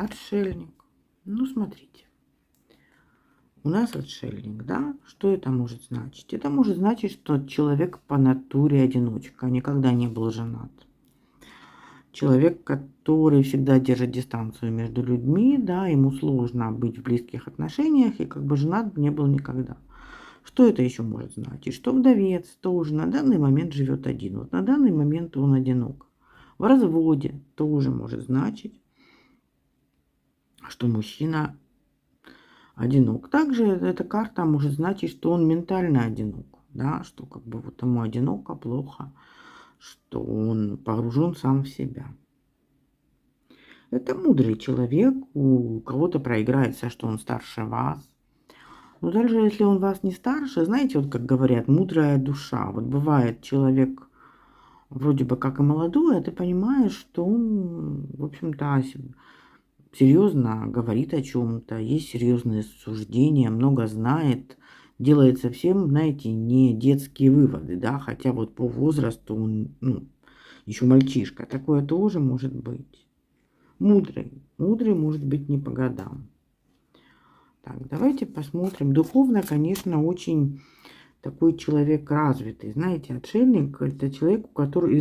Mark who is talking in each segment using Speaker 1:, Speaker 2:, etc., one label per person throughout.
Speaker 1: Отшельник. Ну, смотрите. У нас отшельник, да? Что это может значить? Это может значить, что человек по натуре одиночка, никогда не был женат. Человек, который всегда держит дистанцию между людьми, да, ему сложно быть в близких отношениях и как бы женат не был никогда. Что это еще может значить? Что вдовец тоже на данный момент живет один. Вот на данный момент он одинок. В разводе тоже может значить, что мужчина одинок. Также эта карта может значить, что он ментально одинок. Да, что как бы вот ему одиноко, плохо, что он погружен сам в себя. Это мудрый человек, у кого-то проиграется, что он старше вас. Но даже если он вас не старше, знаете, вот как говорят, мудрая душа. Вот бывает человек вроде бы как и молодой, а ты понимаешь, что он, в общем-то, серьезно говорит о чем-то, есть серьезные суждения, много знает, делает совсем, знаете, не детские выводы, да, хотя вот по возрасту он, ну, еще мальчишка. Такое тоже может быть. Мудрый. Мудрый может быть не по годам. Так, давайте посмотрим. Духовно, конечно, очень такой человек развитый. Знаете, отшельник – это человек, у которого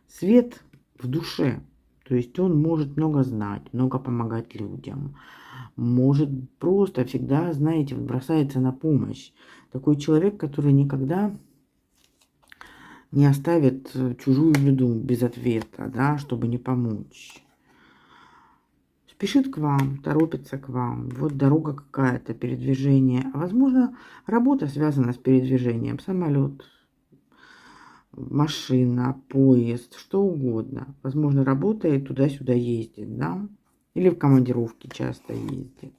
Speaker 1: свет в душе. То есть он может много знать, много помогать людям. Может просто всегда, знаете, бросается на помощь. Такой человек, который никогда не оставит чужую беду без ответа, да, чтобы не помочь. Спешит к вам, торопится к вам. Вот дорога какая-то, передвижение. А возможно, работа связана с передвижением. Самолет, машина, поезд, что угодно. Возможно, работает, туда-сюда ездит, да? Или в командировке часто ездит.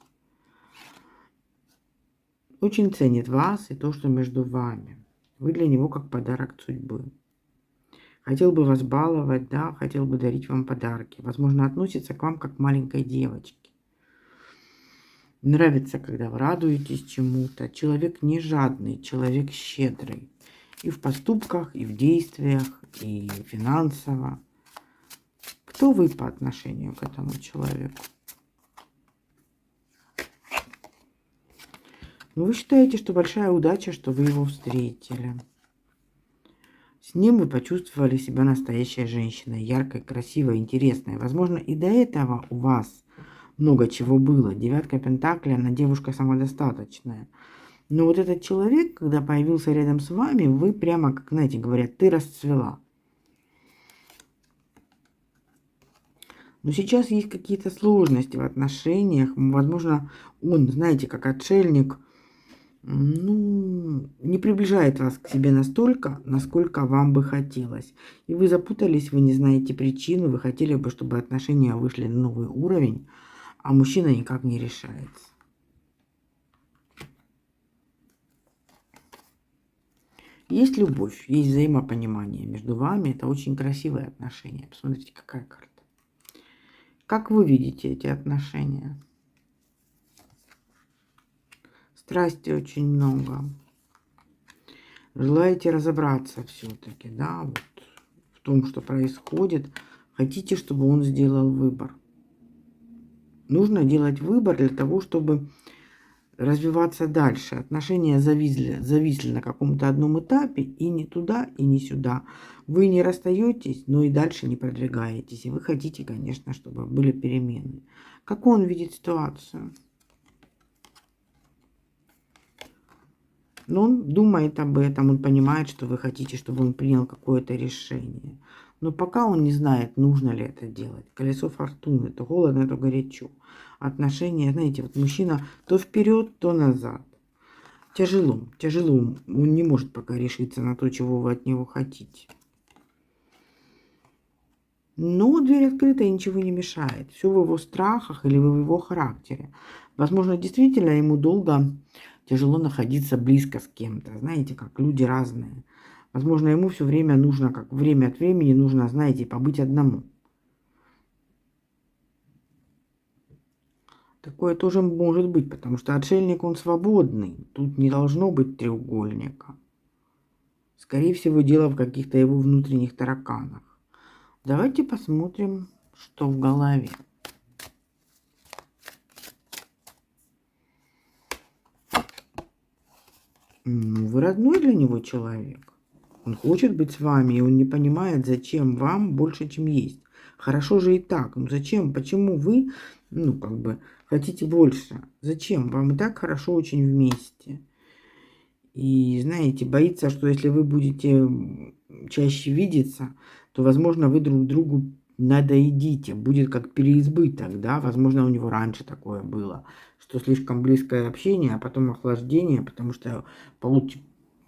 Speaker 1: Очень ценит вас и то, что между вами. Вы для него как подарок судьбы. Хотел бы вас баловать, да, хотел бы дарить вам подарки. Возможно, относится к вам как к маленькой девочке. Нравится, когда вы радуетесь чему-то. Человек не жадный, человек щедрый. И в поступках, и в действиях, и финансово. Кто вы по отношению к этому человеку? Ну, вы считаете, что большая удача, что вы его встретили. С ним вы почувствовали себя настоящей женщиной, яркой, красивой, интересной. Возможно, и до этого у вас много чего было. Девятка пентаклей, она девушка самодостаточная. Но вот этот человек, когда появился рядом с вами, вы прямо, как, знаете, говорят, ты расцвела. Но сейчас есть какие-то сложности в отношениях. Возможно, он, знаете, как отшельник, ну, не приближает вас к себе настолько, насколько вам бы хотелось. И вы запутались, вы не знаете причину, вы хотели бы, чтобы отношения вышли на новый уровень, а мужчина никак не решается. Есть любовь, есть взаимопонимание между вами. Это очень красивые отношения. Посмотрите, какая карта. Как вы видите эти отношения? Страсти очень много. Желаете разобраться все-таки, да, вот в том, что происходит. Хотите, чтобы он сделал выбор. Нужно делать выбор для того, чтобы развиваться дальше. Отношения зависли на каком-то одном этапе, и не туда, и не сюда. Вы не расстаетесь, но и дальше не продвигаетесь. И вы хотите, конечно, чтобы были перемены. Как он видит ситуацию? Но он думает об этом, он понимает, что вы хотите, чтобы он принял какое-то решение. Но пока он не знает, нужно ли это делать. Колесо фортуны, то холодно, то горячо. Отношения, знаете, вот мужчина то вперед, то назад. Тяжело, тяжело. Он не может пока решиться на то, чего вы от него хотите. Но дверь открыта и ничего не мешает. Все в его страхах или в его характере. Возможно, действительно ему долго тяжело находиться близко с кем-то. Знаете, как люди разные. Возможно, ему все время нужно, как время от времени нужно, знаете, побыть одному. Такое тоже может быть, потому что отшельник, он свободный. Тут не должно быть треугольника. Скорее всего, дело в каких-то его внутренних тараканах. Давайте посмотрим Что в голове? Ну, вы родной для него человек. Он хочет быть с вами, и он не понимает, зачем вам больше, чем есть. Хорошо же и так. Ну зачем? Почему вы, ну, как бы, хотите больше? Зачем? Вам и так хорошо очень вместе. И, знаете, боится, что если вы будете чаще видеться, то, возможно, вы друг другу надоедите. Будет как переизбыток, да? Возможно, у него раньше такое было, что слишком близкое общение, а потом охлаждение, потому что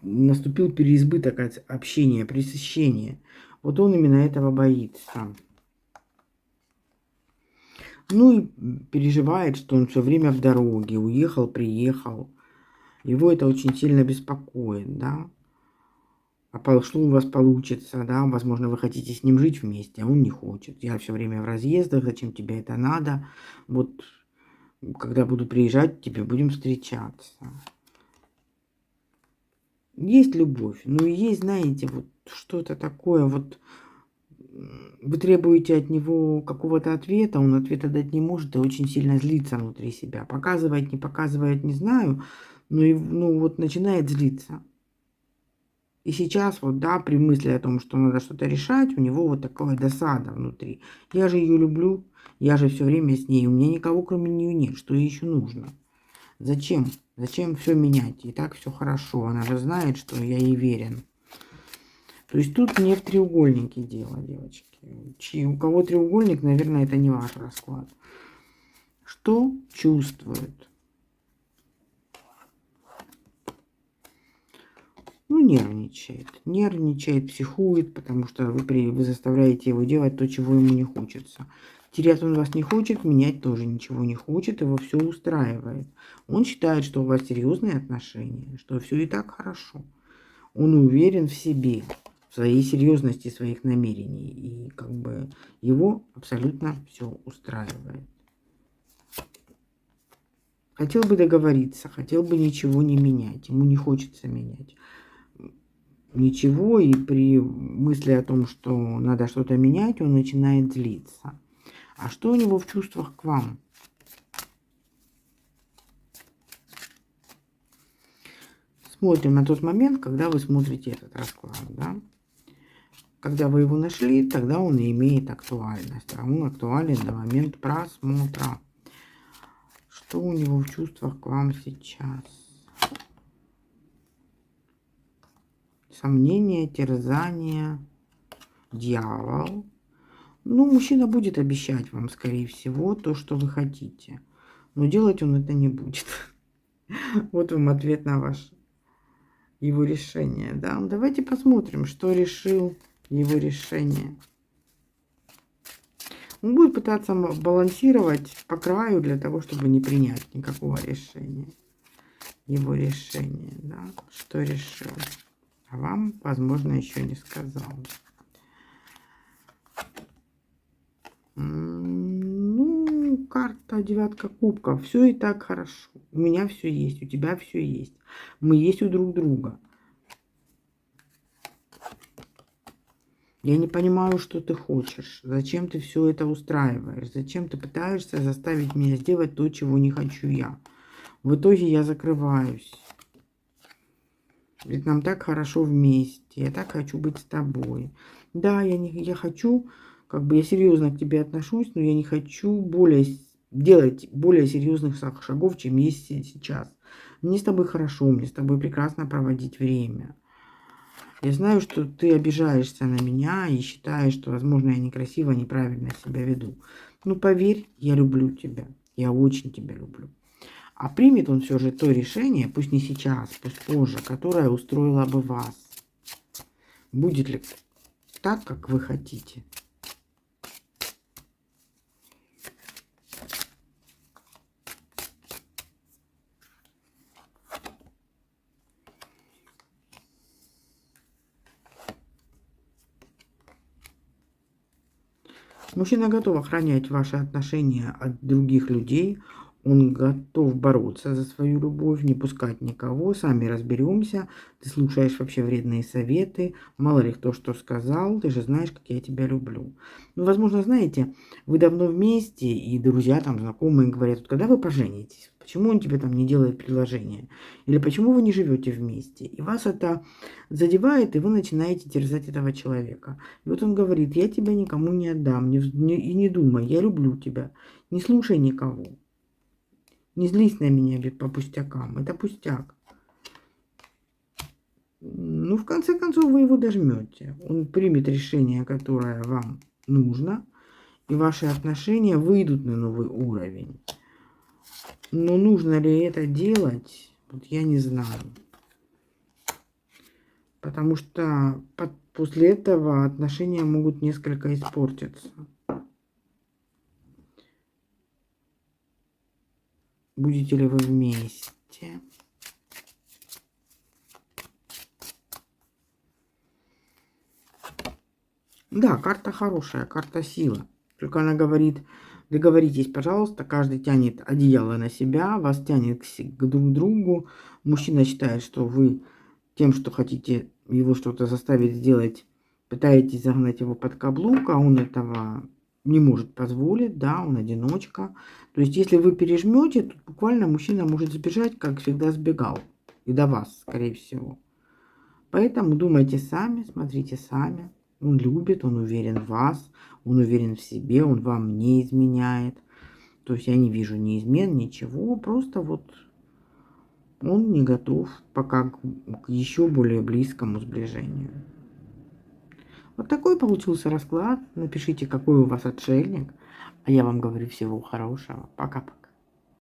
Speaker 1: наступил переизбыток общения, пресыщение. Вот он именно этого боится. Ну и переживает, что он все время в дороге, уехал, приехал. Его это очень сильно беспокоит, да. А что у вас получится, да? Возможно, вы хотите с ним жить вместе, а он не хочет. Я все время в разъездах, зачем тебе это надо? Вот когда буду приезжать, тебе будем встречаться. Есть любовь, но и есть, знаете, вот что-то такое, вот вы требуете от него какого-то ответа, он ответа дать не может и очень сильно злится внутри себя. Показывает, не знаю, но ну, вот начинает злиться. И сейчас вот, да, при мысли о том, что надо что-то решать, у него вот такая досада внутри. Я же ее люблю, я же все время с ней, у меня никого кроме нее нет, что ей еще нужно? Зачем? Зачем все менять? И так все хорошо, она же знает, что я ей верен. То есть тут не в треугольнике дело, девочки. У кого треугольник, наверное, это не ваш расклад. Что чувствует? Ну, нервничает, психует, потому что вы заставляете его делать то, чего ему не хочется. Терять он вас не хочет, менять тоже ничего не хочет, его все устраивает. Он считает, что у вас серьезные отношения, что все и так хорошо. Он уверен в себе, в своей серьезности своих намерений, и как бы его абсолютно все устраивает. Хотел бы договориться, хотел бы ничего не менять, ему не хочется менять ничего, и при мысли о том, что надо что-то менять, он начинает злиться. А что у него в чувствах к вам? Смотрим на тот момент, когда вы смотрите этот расклад, да? Когда вы его нашли, тогда он и имеет актуальность. А он актуален на момент просмотра. Что у него в чувствах к вам сейчас? Сомнения, терзания, дьявол. Ну, мужчина будет обещать вам, скорее всего, то, что вы хотите. Но делать он это не будет. Вот вам ответ на его решение. Да? Давайте посмотрим, что решил его решение. Он будет пытаться балансировать по краю для того, чтобы не принять никакого решения. Его решение, да, что решил. А вам, возможно, еще не сказал. Ну, карта девятка кубков. Все и так хорошо. У меня все есть, у тебя все есть. Мы есть у друг друга. Я не понимаю, что ты хочешь. Зачем ты все это устраиваешь? Зачем ты пытаешься заставить меня сделать то, чего не хочу я? В итоге я закрываюсь. Ведь нам так хорошо вместе. Я так хочу быть с тобой. Да, я хочу, как бы я серьезно к тебе отношусь, но я не хочу делать более серьезных шагов, чем есть сейчас. Мне с тобой хорошо, мне с тобой прекрасно проводить время. Я знаю, что ты обижаешься на меня и считаешь, что, возможно, я некрасиво, неправильно себя веду. Ну, поверь, я люблю тебя. Я очень тебя люблю. А примет он все же то решение, пусть не сейчас, пусть позже, которое устроило бы вас. Будет ли так, как вы хотите? Мужчина готов охранять ваши отношения от других людей. Он готов бороться за свою любовь, не пускать никого, сами разберемся. Ты слушаешь вообще вредные советы, мало ли кто что сказал, ты же знаешь, как я тебя люблю. Ну, возможно, знаете, вы давно вместе, и друзья, там, знакомые говорят, вот когда вы поженитесь, почему он тебе там не делает предложение? Или почему вы не живете вместе? И вас это задевает, и вы начинаете терзать этого человека. И вот он говорит, я тебя никому не отдам, и не думай, я люблю тебя, не слушай никого. Не злись на меня по пустякам. Это пустяк. Ну, в конце концов, вы его дожмете. Он примет решение, которое вам нужно. И ваши отношения выйдут на новый уровень. Но нужно ли это делать, вот я не знаю. Потому что после этого отношения могут несколько испортиться. Будете ли вы вместе? Да, карта хорошая, карта сила. Только она говорит, договоритесь, пожалуйста, каждый тянет одеяло на себя, вас тянет к друг другу. Мужчина считает, что вы тем, что хотите его что-то заставить сделать, пытаетесь загнать его под каблук, а он этого не может позволить, да, он одиночка. То есть, если вы пережмете, то буквально мужчина может сбежать, как всегда сбегал. И до вас, скорее всего. Поэтому думайте сами, смотрите сами. Он любит, он уверен в вас, он уверен в себе, он вам не изменяет. То есть я не вижу ни измен, ничего. Просто вот он не готов пока к еще более близкому сближению. Вот такой получился расклад. Напишите, какой у вас отшельник. А я вам говорю всего хорошего. Пока-пока.